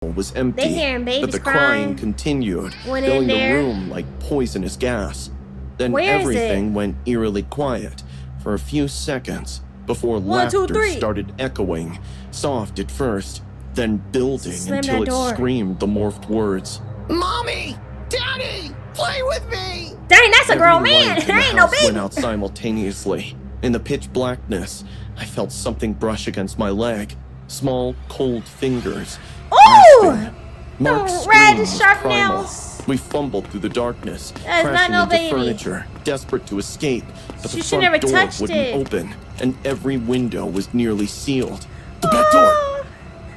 was empty, They hearing babies but the crying. crying continued, Went in filling the there. room like poisonous gas. Then Where is everything went eerily quiet for a few seconds before 1, 2, laughter 3. started echoing, soft at first, then building Slam until that it door. screamed the morphed words. Mommy! Daddy! Play with me! Dang, that's a grown Every man. light in There the ain't no house baby. went out simultaneously. In the pitch blackness, I felt something brush against my leg. Small, cold fingers. Ooh! Grasping. Mark's The scream red was sharp primal. nails. We fumbled through the darkness, That is not crashing no into baby. furniture, desperate to escape. But She the should front never door touched wouldn't it. open, and every window was nearly sealed. The back door!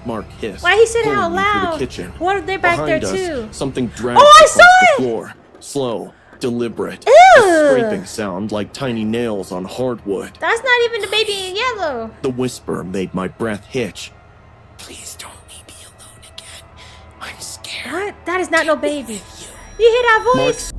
Mark hissed. Why he said it pulling out me through loud? the kitchen. What if they're back Behind there us, too? something dragged Oh, I across saw the it! floor. Slow, deliberate. Ew. A scraping sound like tiny nails on hardwood. That's not even the baby in yellow. The whisper made my breath hitch. Please don't leave me alone again. I'm scared. What? That is not no baby. You hear that voice?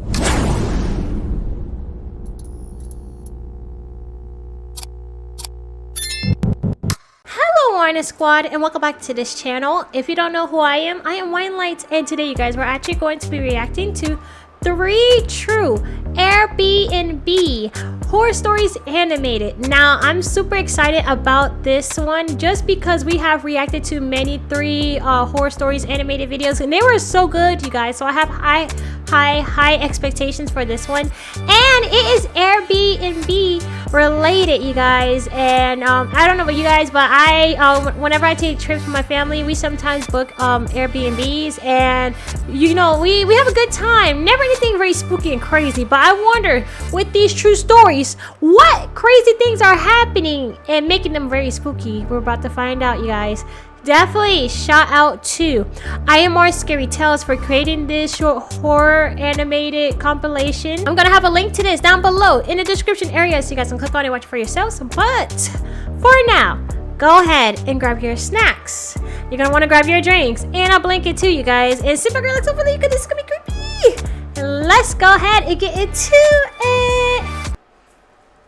Hello, Wine Squad, and welcome back to this channel. If you don't know who I am WineLights, and today, you guys, we're actually going to be reacting to 3 true Airbnb horror stories animated. Now, I'm super excited about this one just because we have reacted to many 3 horror stories animated videos, and they were so good, you guys. So I have high expectations for this one, and it is Airbnb related, you guys. And I don't know about you guys, but whenever I take trips with my family, we sometimes book Airbnbs, and you know, we have a good time. Never anything very spooky and crazy, but I wonder, with these true stories, what crazy things are happening and making them very spooky. We're about to find out, you guys. Definitely shout out to I Am More Scary Tales for creating this short horror animated compilation. I'm gonna have a link to this down below in the description area so you guys can click on it and watch for yourselves. But for now, go ahead and grab your snacks. You're gonna want to grab your drinks and a blanket too, you guys. And sit back, relax over there, because this is gonna be creepy. And let's go ahead and get into it.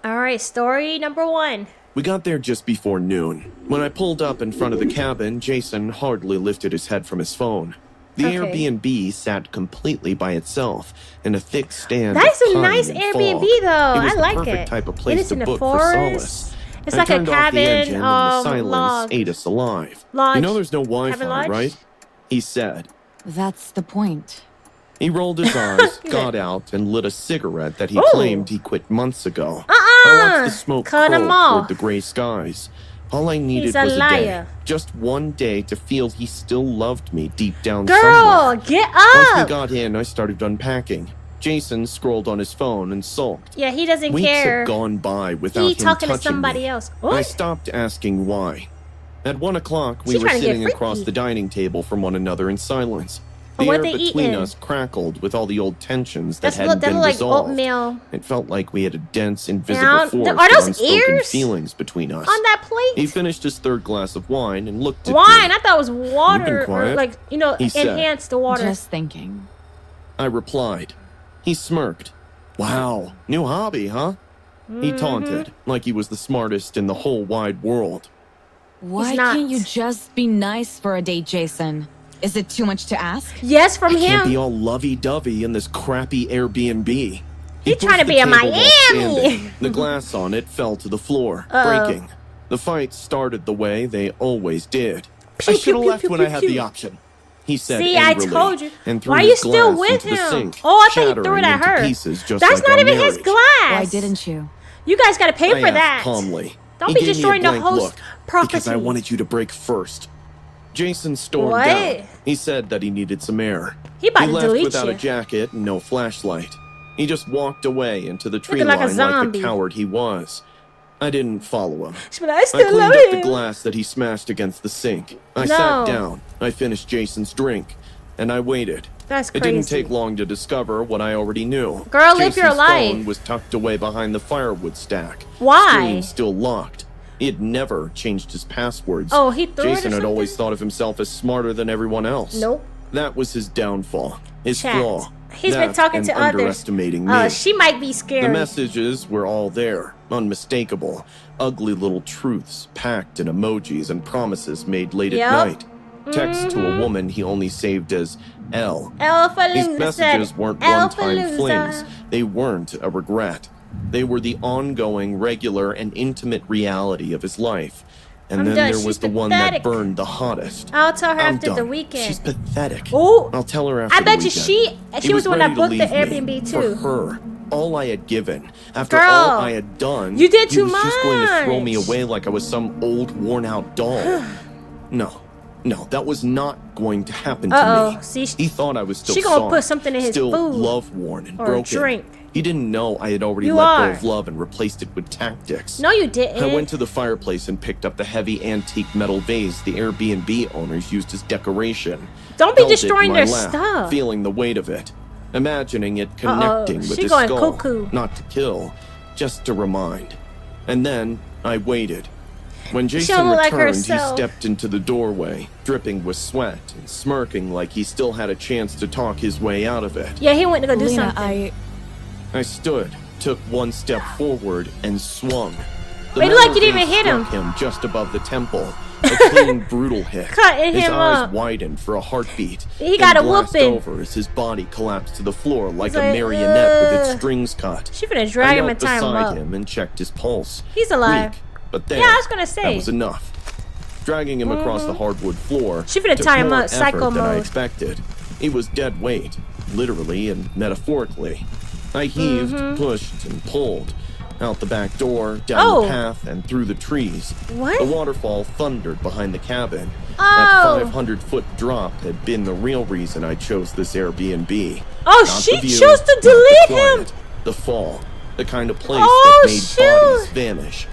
All right, story number 1. We got there just before noon. When I pulled up in front of the cabin, Jason hardly lifted his head from his phone. The Okay. Airbnb sat completely by itself in a thick stand. That's of a pine nice and Airbnb fog. though. It was I the like perfect it. type of It place is to in the book for forest. solace. It's I like a turned off the engine cabin, and the silence log. ate us alive. Lodge. You know there's no Cabin Wi-Fi, lodge? right? He said. That's the point. He rolled his eyes, He got said- out, and lit a cigarette that he Ooh. claimed he quit months ago. I watched the smoke Cut curl him off. toward the gray skies. All I needed He's a was a day. liar. Just one day to feel he still loved me deep down Girl, somewhere. get Once we up. got in, I started unpacking. Jason scrolled on his phone and sulked. Yeah, he doesn't Weeks care. had gone by without He him talking to touching somebody me. else. I What? stopped asking why. At 1 o'clock, we She were trying to get sitting across freaky. the dining table from one another in silence. Oh, The what air they between eating? us crackled with all the old tensions that That hadn't been look like resolved. oatmeal It felt like we had a dense, invisible Now, force are of those unspoken ears feelings between us. on that He plate. finished his 3rd glass of wine and looked at Wine? me. I thought it was water, or quiet, like, you know, he said. enhance the water. Just thinking. I replied. He smirked. Wow, new hobby, huh? He Mm-hmm. taunted, like he was the smartest in the whole wide world. Why not. can't you just be nice for a date, Jason? Is it too much to ask? Yes, from I can't be him. all lovey-dovey in this crappy Airbnb. He pushed trying to the be in table while Miami. standing. The glass on it fell to the floor, breaking. The fight started the way they always did. Pew, I pew, should have pew, left pew, when pew, I had pew. the option. He said See, I angrily, told you. and threw Why are his you still glass with into the him? sink, Oh, I thought he threw shattering it at into her. pieces just That's like not our even his marriage. glass. Why didn't you? You guys got to pay I for asked that. calmly. Don't He be gave me a destroying the blank host look, prophecy. because I wanted you to break first. Jason stormed What? down. He said that he needed some air. He about to left delete without you. a jacket and no flashlight. He just walked away into the tree Looking like a line like zombie. the coward he was. I didn't follow him. But I I still cleaned love up the him. glass that he smashed against the sink. I No. sat down. I finished Jason's drink. And I waited. That's It crazy. didn't take long to discover what I already knew. Girl, live your Jason's life. phone was tucked away behind the firewood stack. Why? Screen still locked. He had never changed his passwords. Oh, he threw it or Jason had always something? thought of himself as smarter than everyone else. Nope. That was his downfall. His Chat. flaw. He's been That talking and to others. underestimating me. She might be The scary. messages were all there, unmistakable. Ugly little truths packed in emojis and promises made late Yep. at night. Text to a woman he only saved as L. Alpha These Loser messages said, weren't Alpha one-time Loser. flings. They weren't a regret. They were the ongoing, regular, and intimate reality of his life. And I'm then done. there She's was the one that pathetic. burned the hottest. I'll tell her I'm after the done. weekend. She's pathetic. Oh, I'll tell her after I the bet you weekend. she was the one that ready to booked the leave me Airbnb too. For her. All I had given. After Girl, all I had done, you did he too was just going to throw me much. away like I was some old, worn-out doll. No, that was not going to happen to Uh-oh. me. See, He thought I was still she gonna soft, put something in his still food love-worn and or broken. drink. He didn't know I had already You let are. go of love and replaced it with tactics. No, you didn't. I went to the fireplace and picked up the heavy antique metal vase the Airbnb owners used as decoration. Don't be Held it in destroying my their lap, stuff. feeling the weight of it, imagining it connecting with She his going skull, cuckoo. not to kill, just to remind. And then I waited. When Jason don't look like returned, he herself. stepped into the doorway, dripping with sweat and smirking like he still had a chance to talk his way out of it. Yeah, he went to go do Lena, something. I stood, took one step forward, and swung. The Wait, look like you metal didn't even vase hit him. struck him just above the temple. A clean, brutal hit. Cutting His him eyes up. widened for a heartbeat. He got then a glassed whooping. over as his body collapsed to the floor like He's a like, marionette with its "Ugh." strings cut. She finna I drag him knelt and tie him beside up. him and checked his pulse. He's alive. Weak, but there, Yeah, I was gonna say. that was enough. Dragging him across the hardwood floor She finna took tie him more up, psycho effort than I mode. expected. He was dead weight, literally and metaphorically. I heaved, pushed, and pulled. Out the back door, down Oh. the path, and through the trees. What? The waterfall thundered behind the cabin. Oh. That 500-foot drop had been the real reason I chose this Airbnb. Oh, Not she the view, chose to not the delete quiet, him. The fall. The kind of place Oh, that made shoot. bodies vanish.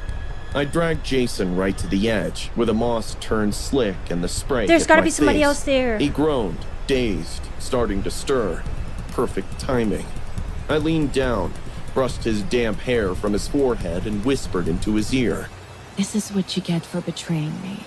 I dragged Jason right to the edge, where the moss turned slick and the spray There's hit gotta my be somebody face. else there. He groaned, dazed, starting to stir. Perfect timing. I leaned down, brushed his damp hair from his forehead, and whispered into his ear. This is what you get for betraying me.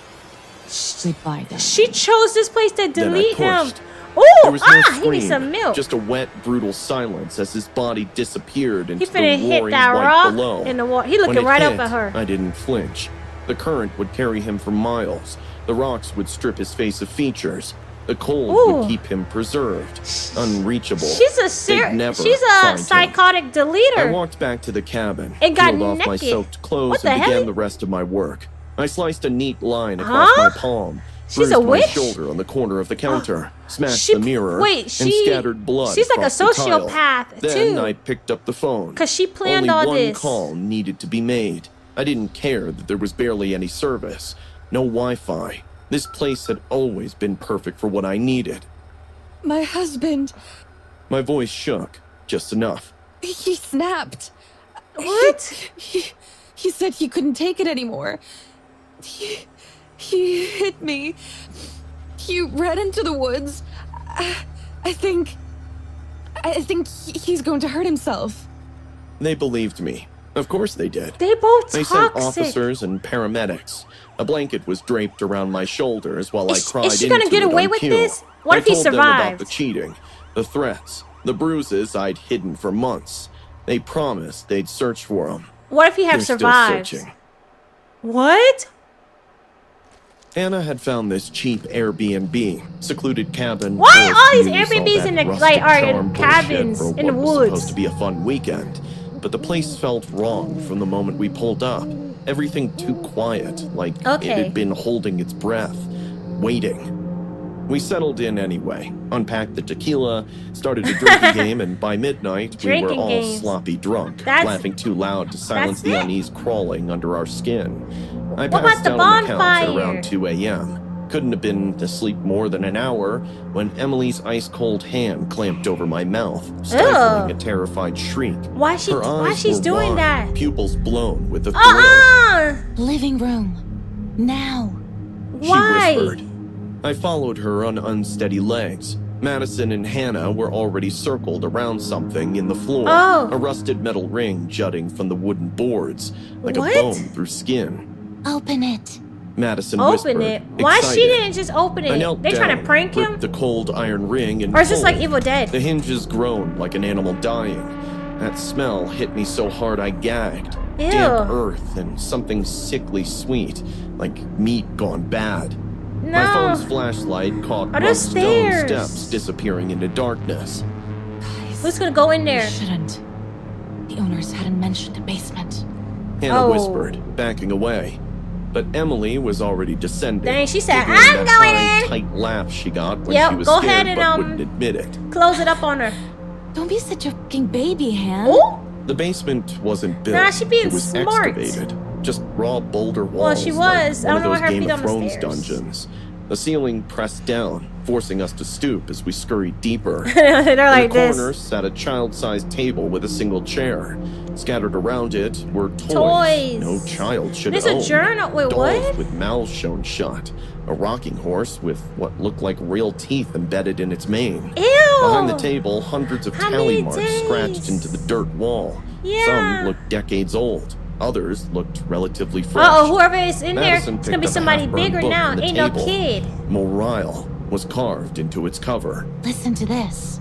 Goodbye, then. She chose this place to Then I delete him. pushed. There Oh, was no he scream, needs some milk. just a wet, brutal silence as his body disappeared into He finna the hit roaring that white rock below. in the water. He When looking it right hit, up at her. I didn't flinch. The current would carry him for miles. The rocks would strip his face of features. The cold Ooh. would keep him preserved, unreachable. She's They'd never she's a find him. psychotic I deleter. walked back to the cabin, And got peeled off my naked. soaked clothes, What the and began hell? the rest of my work. I sliced a neat line across Huh? my palm, She's bruised a my witch? shoulder on the corner of the counter, smashed She- the mirror, wait, and she- scattered blood. she's like a across the tile. sociopath, Then too. I picked up the phone. 'Cause she planned Only all one this. call needed to be made. I didn't care that there was barely any service, no Wi-Fi. This place had always been perfect for what I needed. My husband, My voice shook, just enough. he snapped. What? He said he couldn't take it anymore. He hit me. He ran into the woods. I think he's going to hurt himself. They believed me. Of course they did. They both They sent toxic. officers and paramedics. A blanket was draped around my shoulders while Is- I cried is she into gonna get it away on with cue. this? What I if he told them about survived? the cheating, the threats, the bruises I'd hidden for months. They promised they'd search for them. What if he They're have still survived? searching. What? Anna had found this cheap Airbnb, secluded cabin. Why forest all these views, all Airbnbs that in the- rustic like, are in charm bullshit cabins for in the what was woods? supposed to be a fun weekend, but the place felt wrong from the moment we pulled up. Everything too quiet, like it Okay. had been holding its breath, waiting. We settled in anyway, unpacked the tequila, started a drinking game, and by midnight we were Drinking all games. sloppy drunk, That's- laughing too loud to silence that's the it? unease crawling under our skin. I What passed about the out on the couch at bonfire? around 2 a.m. Couldn't have been asleep more than an hour when Emily's ice-cold hand clamped over my mouth, stifling a terrified shriek. Why she? Her Why eyes she's were doing wide, that? pupils blown with a thrill. Living room. Now. Why? She whispered. I followed her on unsteady legs. Madison and Hannah were already circled around something in the floor. Oh. A rusted metal ring jutting from the wooden boards, like What? a bone through skin. Open it. Madison Open whispered, it. Why she excited. didn't just open I it? knelt They trying down, to prank him? gripped the cold iron ring and Or is this like pulled. Evil Dead? The hinges groaned like an animal dying. That smell hit me so hard I gagged. Damp Ew. earth and something sickly sweet, like meat gone bad. My No. phone's flashlight caught Are those rough stone stairs? steps disappearing into darkness. Who's gonna go in there? Shouldn't. The owners hadn't mentioned the basement. Hannah Oh. whispered, backing away. But Emily was already descending. Dang, she said, giggling "I'm that going high, in." tight laugh she got when Yep, she was go scared ahead and, but wouldn't admit it. Close it up on her. Don't be such a fucking baby, Han. Oh, The basement wasn't built. Nah, she being it was smart. excavated. Just raw boulder walls. Well, she was. Like I one don't know of why her those Game feet of on the Thrones stairs. dungeons. The ceiling pressed down, forcing us to stoop as we scurried deeper. they're like In the corner this. sat a child-sized table with a single chair. Scattered around it were toys. Toys. No child should There's own. a journal. Wait, Dolls what? with mouths shown shut. A rocking horse with what looked like real teeth embedded in its mane. Ew. Behind the table, hundreds of How tally many marks days? scratched into the dirt wall. Yeah. Some looked decades old. Others looked relatively fresh. Uh oh, whoever is in Madison there, it's gonna picked be up a somebody half-burned bigger book now. from the Ain't no table. kid. Morale was carved into its cover. Listen to this.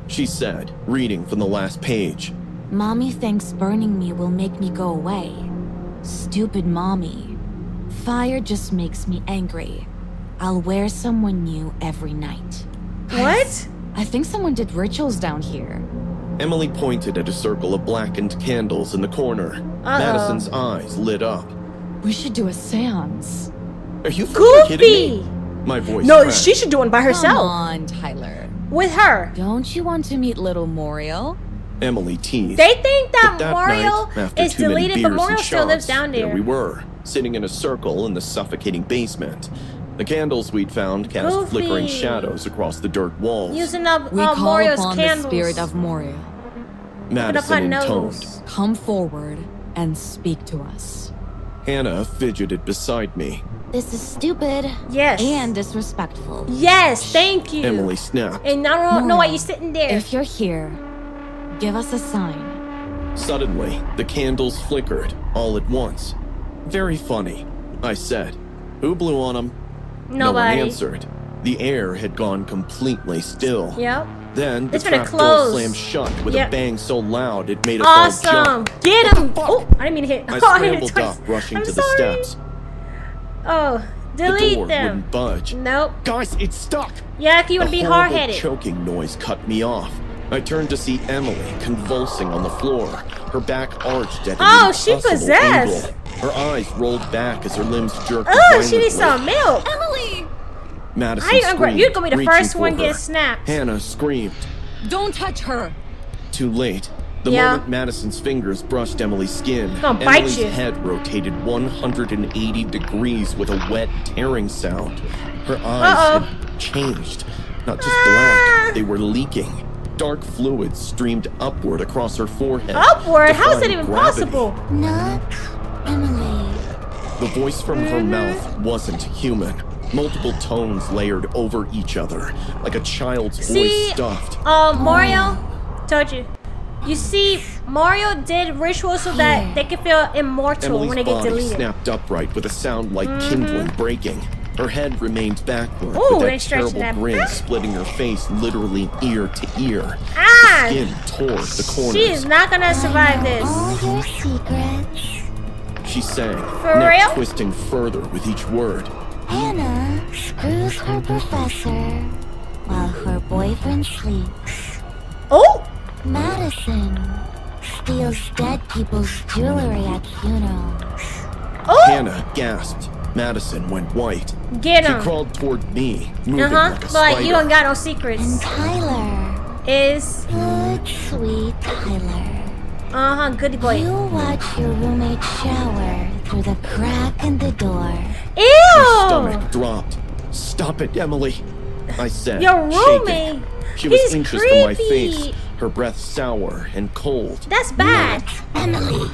She said, reading from the last page. Mommy thinks burning me will make me go away. Stupid mommy. Fire just makes me angry. I'll wear someone new every night. What? I think someone did rituals down here. Emily pointed at a circle of blackened candles in the corner. Uh-oh. Madison's eyes lit up. We should do a seance. Are you fucking kidding me? Goofy. My voice No, cracked. she should do it by Come herself. on, Tyler. With her. Don't you want to meet little Moriel? Emily teased. They think that But that Mario night, after is too many deleted, but beers Mario and still lives shots, down there. we were, sitting in a circle in the suffocating basement. The candles we'd found cast Goofy. flickering shadows across the dirt walls. Using up We call Mario's upon candles. the spirit of Moriel. Put up her Madison intoned. nose. Come forward and speak to us. Hannah fidgeted beside me. This is stupid Yes. and disrespectful. Yes, thank you. Emily snapped. And I don't know why you're sitting there. If you're here, give us a sign. Suddenly, the candles flickered, all at once. Very funny, I said. Who blew on them? No one Nobody. answered. The air had gone completely still. Yep. Then the It's gonna trap door close. slammed shut with Yep. a bang so loud it made us all Awesome. jump. Get him. Oh, I didn't mean to hit. I Oh, I hit scrambled it twice. up, rushing I'm to the sorry. steps. Oh, The delete door them. wouldn't budge. Nope. Guys, it's stuck! Yeah, you want to A be horrible hard-headed. choking noise cut me off. I turned to see Emily convulsing on the floor, her back arched at an Oh, she impossible possessed. angle. Her eyes rolled back as her limbs jerked Oh, violently. she needs some milk. Emily! Madison How you gonna screamed, you're gonna be the reaching first for one her. get snapped. Hannah screamed. Don't touch her! Too late. The Yeah. moment Madison's fingers brushed Emily's skin, Gonna bite Emily's you. head rotated 180 degrees with a wet, tearing sound. Her eyes Uh-oh. had changed. Not just Ah. black, they were leaking. Dark fluid streamed upward across her forehead. Upward? How is that defying even gravity. possible? Not Emily. The voice from her Mm-hmm. mouth wasn't human. Multiple tones layered over each other, like a child's See, voice stuffed. Mario, told you. You see, Mario did rituals so that they could feel immortal Emily's when they get body deleted. snapped upright with a sound like kindling breaking. Her head remained backward, Ooh, with they that stretched terrible that grin back. splitting her face literally ear to ear. Ah! The skin tore at the corners. She is not gonna survive this. All your secrets. She sang, For neck real? twisting further with each word. Hannah screws her professor while her boyfriend sleeps. Oh! Madison steals dead people's jewelry at funerals. Oh! Hannah gasped. Madison went white. Get She him. crawled toward me, moving Uh-huh. like a But like, spider. you don't got no And secrets. Tyler, Is, good sweet Tyler, goody boy. you watch your roommate shower through the crack in the door. My Ew! stomach dropped. Stop it, Emily, I said, Your shaking. roommate. She was He's inches from my creepy. face, her breath sour and cold. That's bad. Emily,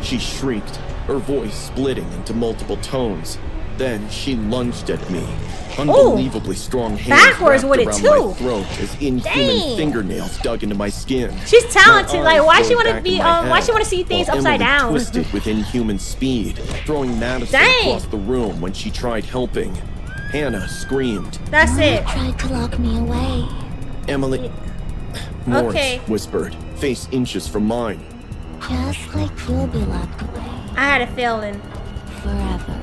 She shrieked, her voice splitting into multiple tones. Then she lunged at me. Unbelievably strong hands Backwards wrapped with it, around too. my throat as inhuman Dang. fingernails dug into my skin. She's talented. My Like, eyes why she rolled wanna back be, in my why head, she wanna see things while upside Emily down? twisted with inhuman speed, throwing Madison Dang. across the room when she tried helping. Hannah screamed. That's it. tried to lock me away. Emily. Morris Okay. whispered, face inches from mine. Just like you'll be locked away I had a feeling. forever.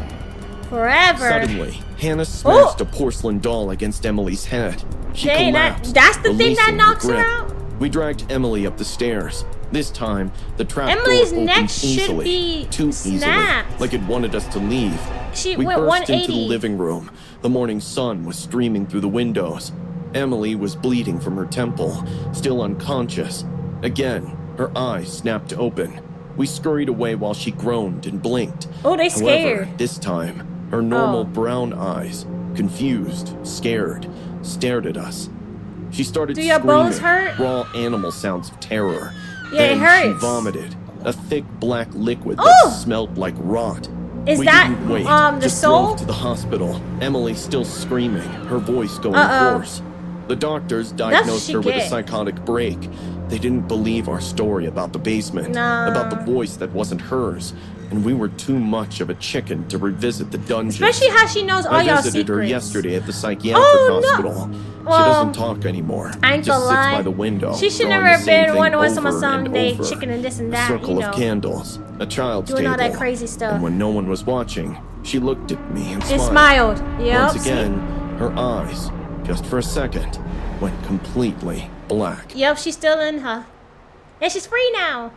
Forever. Suddenly, Hannah smashed a porcelain doll against Emily's head. She Dang, collapsed, that's the thing that releasing knocks her her grip. out? We dragged Emily up the stairs. This time, the trap Emily's door neck opened should easily, be too snapped. easily, like it wanted us to leave. She We went burst 180. into the living room. The morning sun was streaming through the windows. Emily was bleeding from her temple, still unconscious. Again, her eyes snapped open. We scurried away while she groaned and blinked. Oh, they However, scared. this time, her normal Oh. brown eyes, confused, scared, stared at us. She started Do your screaming, bones hurt? raw animal sounds of terror. Yeah, it Then she hurts. vomited, a thick black liquid Oh! that smelled like rot. Is We that, didn't wait, the just soul? drove to the hospital. Emily still screaming, her voice going hoarse. The doctors diagnosed she her with a get? psychotic break. They didn't believe our story about the basement, Nah. about the voice that wasn't hers, and we were too much of a chicken to revisit the dungeon. Especially how she knows all I y'all visited secrets. her yesterday at the psychiatric Oh, no. hospital. Well, She doesn't talk anymore. I ain't Just gonna sits lie. by the window. She should drawing never the same been thing one with someone over and someday over. chicken and this and A that, circle you know. of candles, a child's Doing table. all that crazy stuff. And when no one was watching, she looked at me and It smiled. smiled. Yep. Once again, her eyes, just for a second, went completely black. Yep, she's still in her. And she's free now.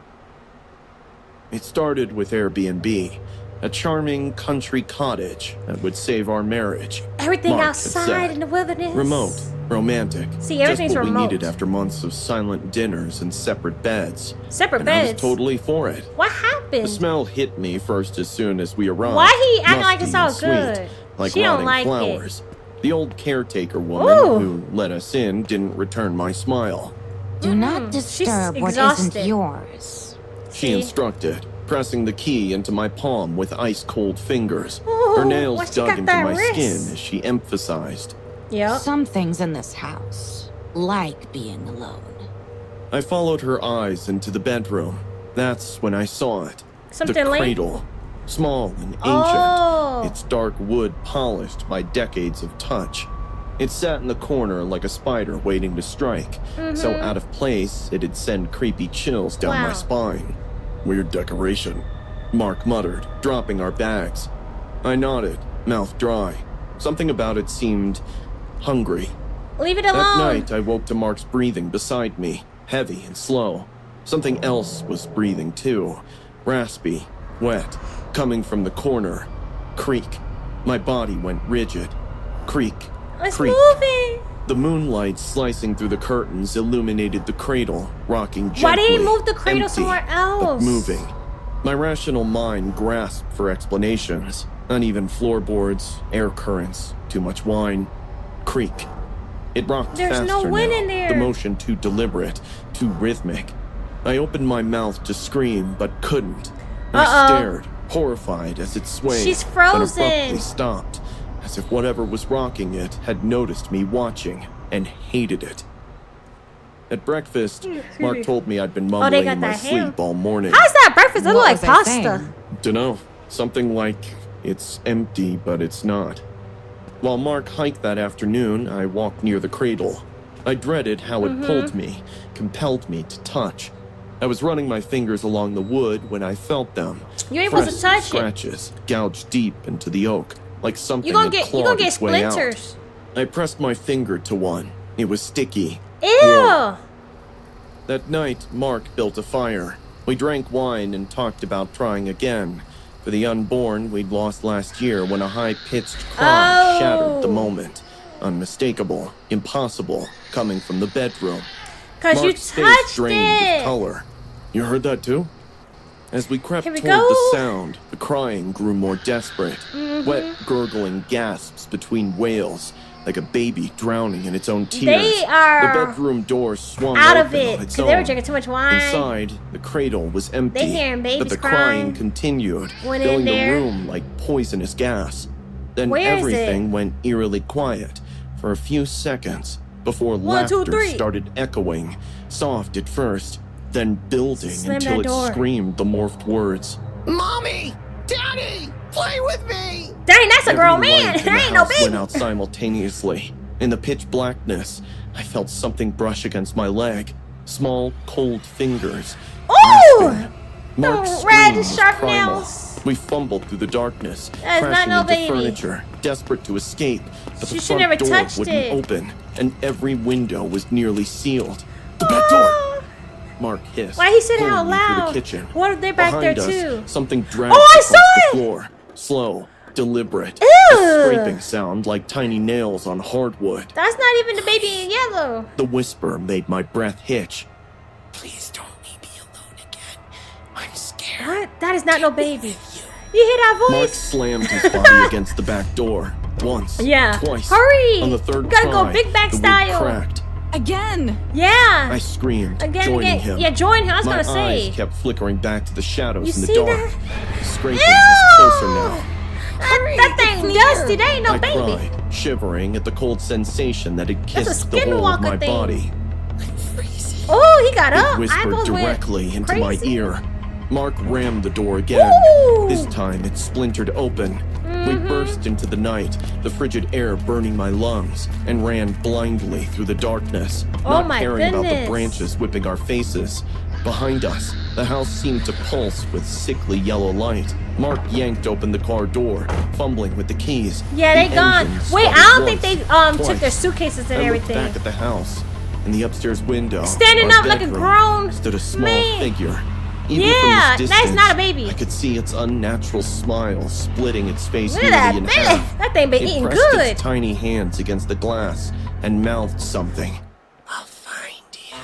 It started with Airbnb, a charming country cottage that would save our marriage. Everything Mark had outside said. in the wilderness. Remote, romantic. See, everything's just what remote. we needed after months of silent dinners and separate beds. Separate and I beds. was totally for it. What The happened? smell hit me first as soon as we arrived. Why he acting like Musty it's all and sweet, good? like She don't rotting like it. flowers. The old caretaker woman Ooh. who let us in didn't return my smile. Do not She's disturb what exhausted. isn't yours. She See? instructed, pressing the key into my palm with ice-cold fingers. Ooh, Her why nails she dug got into that my wrist? skin as she emphasized. Yep. Some things in this house like being alone. I followed her eyes into the bedroom. That's when I saw it. Something the late? cradle. Small and ancient. Oh. Its dark wood polished by decades of touch. It sat in the corner like a spider waiting to strike. So out of place, it'd send creepy chills down Wow. my spine. Weird decoration, Mark muttered, dropping our bags. I nodded, mouth dry. Something about it seemed hungry. Leave it That alone. night, I woke to Mark's breathing beside me, heavy and slow. Something else was breathing too, raspy, wet, coming from the corner. Creak. My body went rigid. Creak. It's Creak. moving. The moonlight slicing through the curtains illuminated the cradle, rocking gently. Why did he move the cradle empty, somewhere but else? moving. My rational mind grasped for explanations. Uneven floorboards, air currents, too much wine. Creak. It rocked There's faster no wind now, in there. the motion too deliberate, too rhythmic. I opened my mouth to scream, but couldn't. I stared, horrified as it swayed. She's Then frozen. abruptly stopped, as if whatever was rocking it had noticed me watching and hated it. At breakfast, Mark told me I'd been they mumbling got in my that ham. sleep all morning. How's that breakfast? It look What like was I pasta. saying? Dunno, something like it's empty, but it's not. While Mark hiked that afternoon, I walked near the cradle. I dreaded how it pulled me, compelled me to touch. I was running my fingers along the wood when I felt them. You ain't supposed to Fresh touch it. scratches gouged deep into the oak, like something You gonna had get clawed its way out. splinters. I pressed my finger to one. It was sticky. Ew. That night, Mark built a fire. We drank wine and talked about trying again. For the unborn we'd lost last year when a high-pitched cry shattered the moment. Unmistakable, impossible, coming from the bedroom. Cause you Mark's face touched drained it. of color. You heard that too? As we crept Here we toward the go. sound, the crying grew more desperate. Wet, gurgling gasps between wails, like a baby drowning in its own tears. They are The bedroom door swung out of open it on its because they were own. drinking too much wine. Inside, the cradle was empty. They hearing babies but the crying. crying continued, Went in filling the there. room like poisonous gas. Then Where is everything it? went eerily quiet for a few seconds before 1, 2, laughter 3. started echoing, soft at first, then building Slam until that it door. screamed the morphed words. Mommy! Daddy! Play with me! Dang, that's a grown Every man. light in That the ain't no house baby. went out simultaneously. In the pitch blackness, I felt something brush against my leg. Small, cold fingers. Ooh! Grasping. Mark's red scream was sharp primal. nails. We fumbled through the darkness, That's not crashing no into baby. furniture, desperate to escape. But She the should never front door touched wouldn't it. open, and every window was nearly sealed. The back door! Mark hissed. Why he said it pulling out me through loud? the kitchen. What if they're back Behind there us, too? Something dragged Oh, I across saw the it! floor. Slow, deliberate. Ew. A scraping sound like tiny nails on hardwood. That's not even the baby in yellow. The whisper made my breath hitch. Please don't leave me alone again. I'm scared. What? That is not no baby. You hear that Mark voice? slammed his body against the back door. Once. Yeah. Twice. Hurry. On the third Gotta try, go big back the wood style. cracked. Again! Yeah. I screamed, Again, joining again. him. Yeah, join him. I was My gonna say. eyes kept flickering back to the shadows You in the see dark. that? The scraping Ew! was closer now. That thing it's dusty. near. That ain't no I baby. cried, shivering at the cold sensation that had That's a kissed the whole of skinwalker my thing. body. Oh, he got up. It whispered Eyeballs went directly into my crazy. ear. Mark rammed the door again. Ooh. This time it splintered open. We burst into the night, the frigid air burning my lungs, and ran blindly through the darkness, Oh not my caring about the goodness. branches whipping our faces. Behind us, the house seemed to pulse with sickly yellow light. Mark yanked open the car door, fumbling with the keys. Yeah, they The gone. engine Wait, I sputtered don't think they once, took their twice. suitcases and I looked everything. back at the house. In the upstairs window, Standing our up like a bedroom, grown stood a small man. figure. Even Yeah, from this that's distance, not a baby. I could see its unnatural smile splitting its face Look at nearly that in thing. half. That thing been It eating pressed good. its tiny hands against the glass and mouthed something. I'll find you.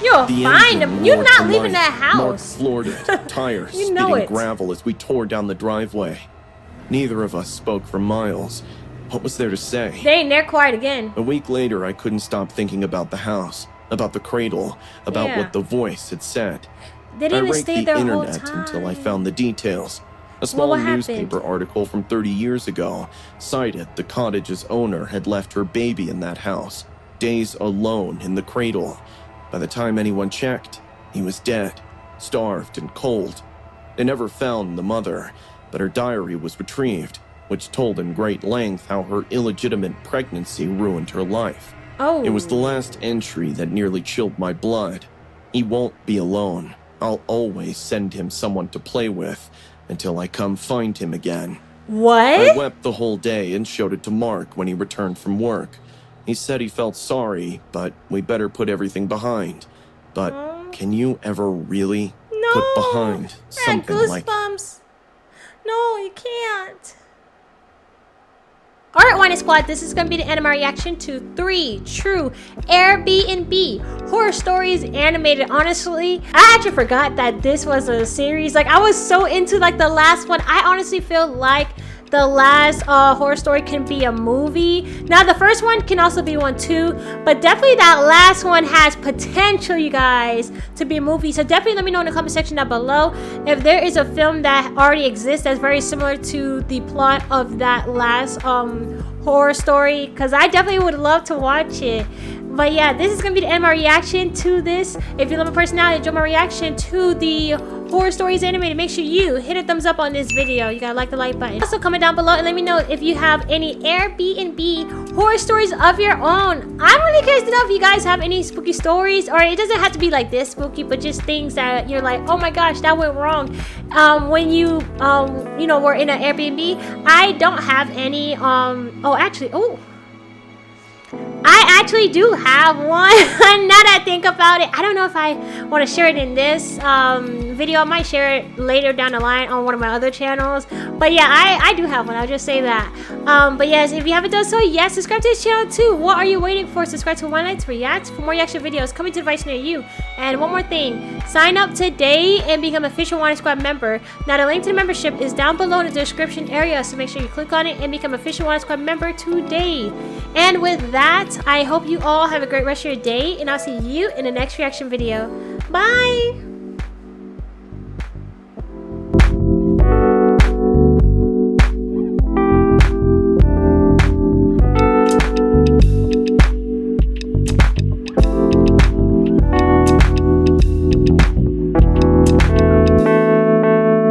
You'll The find engine him. You're roared not to leaving life. that Mark house. floored it, tires You know spitting it. gravel as we tore down the driveway. Neither of us spoke for miles. What was there to say? They ain't there quiet again. A week later, I couldn't stop thinking about the house, about the cradle, about Yeah. what the voice had said. They I didn't raked stay the there whole internet time. until I found the details. A small what happened? newspaper article from 30 years ago cited the cottage's owner had left her baby in that house, days alone in the cradle. By the time anyone checked, he was dead, starved and cold. They never found the mother, but her diary was retrieved, which told in great length how her illegitimate pregnancy ruined her life. Oh. It was the last entry that nearly chilled my blood. He won't be alone. I'll always send him someone to play with until I come find him again. I What? wept the whole day and showed it to Mark when he returned from work. He said he felt sorry, but we better put everything behind. But can you ever really No. put behind I had something like... goosebumps. No, you can't. Alright, Wine Squad, this is going to be the end of my reaction to 3 true Airbnb horror stories animated. Honestly, I actually forgot that this was a series. Like, I was so into like the last one. I honestly feel like the last horror story can be a movie. Now, the first one can also be one too, but definitely that last one has potential, you guys, to be a movie. So definitely let me know in the comment section down below if there is a film that already exists that's very similar to the plot of that last horror story, because I definitely would love to watch it. But yeah, this is gonna be the end of my reaction to this. If you love my personality, enjoy my reaction to the horror stories animated, make sure you hit a thumbs up on this video. You gotta like the like button. Also comment down below and let me know if you have any Airbnb horror stories of your own. I'm really curious to know if you guys have any spooky stories, or it doesn't have to be like this spooky, but just things that you're like, oh my gosh, that went wrong when you know, were in an Airbnb. I don't have any I actually do have one. Now that I think about it, I don't know if I want to share it in this video. I might share it later down the line on one of my other channels. But yeah, I do have one. I'll just say that. But yes, if you haven't done so, yes, subscribe to this channel too. What are you waiting for? Subscribe to WineLights Reacts for more reaction videos coming to a device near you. And one more thing, sign up today and become an official Wine Squad member. Now the link to the membership is down below in the description area, so make sure you click on it and become an official Wine Squad member today. And with that, I hope you all have a great rest of your day, and I'll see you in the next reaction video. Bye!